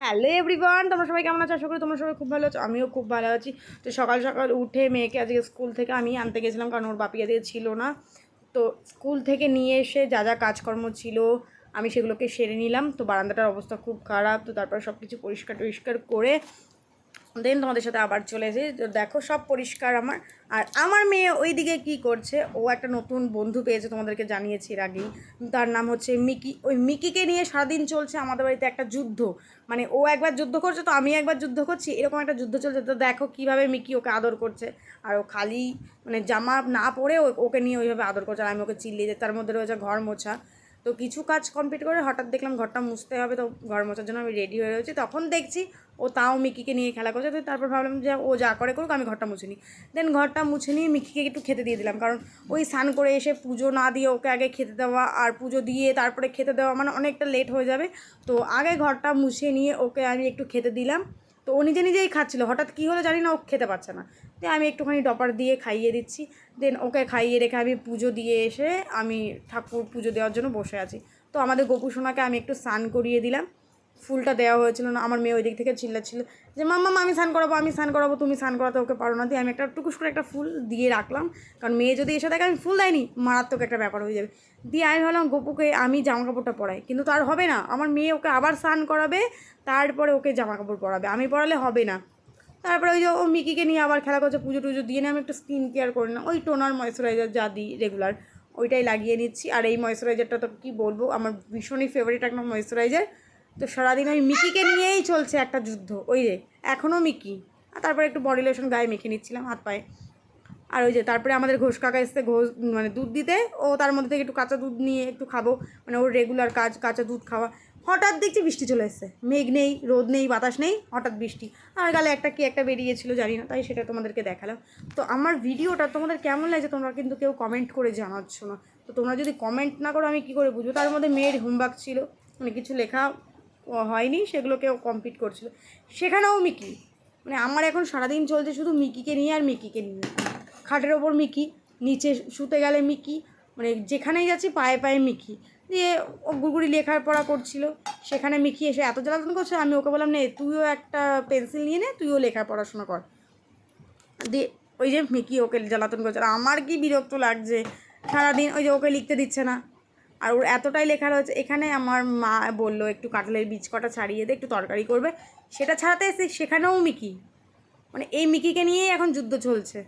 Hello everyone, তোমরা সবাই কেমন আছো? আশা করি তোমরা সবাই খুব ভালো আছো। আমিও খুব ভালো আছি। তো সকাল সকাল উঠে মেয়েকে আজকে স্কুল থেকে আমি আনতে গেছিলাম, কারণ ওর বাপি আজকে ছিল না। তো স্কুল থেকে নিয়ে এসে যা যা কাজকর্ম ছিল আমি সেগুলোকে সেরে নিলাম। তো বারান্দাটার অবস্থা খুব খারাপ, তো তারপর সব কিছু পরিষ্কার টরিষ্কার করে দেন তোমাদের সাথে আবার চলে এসে তো দেখো সব পরিষ্কার আমার। আর আমার মেয়ে ওই দিকে কী করছে, ও একটা নতুন বন্ধু পেয়েছে, তোমাদেরকে জানিয়েছি এর আগেই। তার নাম হচ্ছে মিকি। ওই মিকিকে নিয়ে সারাদিন চলছে আমাদের বাড়িতে একটা যুদ্ধ। মানে ও একবার যুদ্ধ করছে তো আমি একবার যুদ্ধ করছি, এরকম একটা যুদ্ধ চলছে। তো দেখো কীভাবে মিকি ওকে আদর করছে। আর ও খালি মানে জামা না পরে ওকে নিয়ে ওইভাবে আদর করছে, আর আমি ওকে চিল্লিয়ে দিই। তার মধ্যে রয়েছে ঘর মোছা। তো কিছু কাজ কমপ্লিট করে হঠাৎ দেখলাম ঘরটা মুছতে হবে, তো ঘর মোছার জন্য আমি রেডি হয়ে রয়েছি। তখন দেখছি ও তাও মিকিকে নিয়ে খেলা করছে। তো তারপর ভাবলাম যে ও যা করে করুক, আমি ঘরটা মুছে নিই। দেন ঘরটা মুছে নিয়ে মিকিকে একটু খেতে দিয়ে দিলাম, কারণ ওই স্নান করে এসে পুজো না দিয়ে ওকে আগে খেতে দেওয়া, আর পুজো দিয়ে তারপরে খেতে দেওয়া মানে অনেকটা লেট হয়ে যাবে। তো আগে ঘরটা মুছে নিয়ে ওকে আমি একটু খেতে দিলাম। তো ও নিজে নিজেই খাচ্ছিলো, হঠাৎ কী হলো জানি না, ও খেতে পারছে না। দিয়ে আমি একটুখানি ডপার দিয়ে খাইয়ে দিচ্ছি। দেন ওকে খাইয়ে রেখে আমি পুজো দিয়ে এসে আমি ঠাকুর পুজো দেওয়ার জন্য বসে আছি। তো আমাদের গোপু সোনাকে আমি একটু স্নান করিয়ে দিলাম। ফুলটা দেওয়া হয়েছিল না, আমার মেয়ে ওই দিক থেকে চিল্লাচ্ছিল যে মাম্মা আমি স্নান করাবো, আমি স্নান করাবো, তুমি স্নান করাতে ওকে পারো না। দিয়ে আমি একটা টুকুস করে একটা ফুল দিয়ে রাখলাম, কারণ মেয়ে যদি এসে দেখে আমি ফুল দেয়নি, মারাত্মক একটা ব্যাপার হয়ে যাবে। দিয়ে আমি ভাবলাম গোপুকে আমি জামা কাপড়টা পরাই, কিন্তু তার হবে না। আমার মেয়ে ওকে আবার স্নান করাবে, তারপরে ওকে জামা কাপড় পরাবে, আমি পরালে হবে না। তারপরে ওই যে ও মিকিকে নিয়ে আবার খেলা করছে, পুজো টুজো দিয়ে নিয়ে আমি একটু স্কিন কেয়ার করে না, ওই টোনার ময়েশ্চারাইজার যা দিই রেগুলার ওইটাই লাগিয়ে নিচ্ছি। আর এই ময়েশ্চারাইজারটা তো কী বলবো, আমার ভীষণই ফেভারিট একটা ময়েশ্চারাইজার। তো সারাদিন ওই মিকিকে নিয়েই চলছে একটা যুদ্ধ। ওই রে এখনও মিকি। আর তারপরে একটু বডি লোশন গায়ে মেখে নিচ্ছিলাম হাত পায়ে। আর ওই যে তারপরে আমাদের ঘোষ কাকা এসছে ঘোষ মানে দুধ দিতে, ও তার মধ্যে থেকে একটু কাঁচা দুধ নিয়ে একটু খাবো, মানে ওর রেগুলার কাজ কাঁচা দুধ খাওয়া। হঠাৎ দেখছি বৃষ্টি চলে এসছে, মেঘ নেই, রোদ নেই, বাতাস নেই, হঠাৎ বৃষ্টি। আর গালে একটা কি একটা বেরিয়েছিল জানি না, তাই সেটা তোমাদেরকে দেখালাম। তো আমার ভিডিওটা তোমাদের কেমন লাগছে তোমরা কিন্তু কেউ কমেন্ট করে জানাচ্ছ না। তো তোমরা যদি কমেন্ট না করো আমি কী করে বুঝবো? তার মধ্যে মেয়ের হোমওয়ার্ক ছিল, মানে কিছু লেখা হয়নি, সেগুলোকেও কমপ্লিট করছিল, সেখানেও মিকি। মানে আমার এখন সারাদিন চলছে শুধু মিকিকে নিয়ে আর মিকিকে নিয়ে। খাটের ওপর মিকি, নিচে শুতে গেলে মিকি, মানে যেখানেই যাচ্ছি পায়ে পায়ে মিকি। দিয়ে ও গুড়গুড়ি লেখার পড়া করছিল, সেখানে মিকি এসে এত জ্বালাতন করছে, আমি ওকে বললাম নে তুইও একটা পেন্সিল নিয়ে নে, তুইও লেখার পড়াশোনা কর। দিয়ে ওই যে মিকি ওকে জ্বালাতন করছে, আর আমার কি বিরক্ত লাগছে সারাদিন। ওই যে ওকে লিখতে দিচ্ছে না, আর ওর এতটাই লেখা রয়েছে। এখানে আমার মা বললো একটু কাঁঠালের বীজ কটা ছাড়িয়ে দে, একটু তরকারি করবে, সেটা ছাড়াতে এসে সেখানেও মিকি। মানে এই মিকিকে নিয়েই এখন যুদ্ধ চলছে।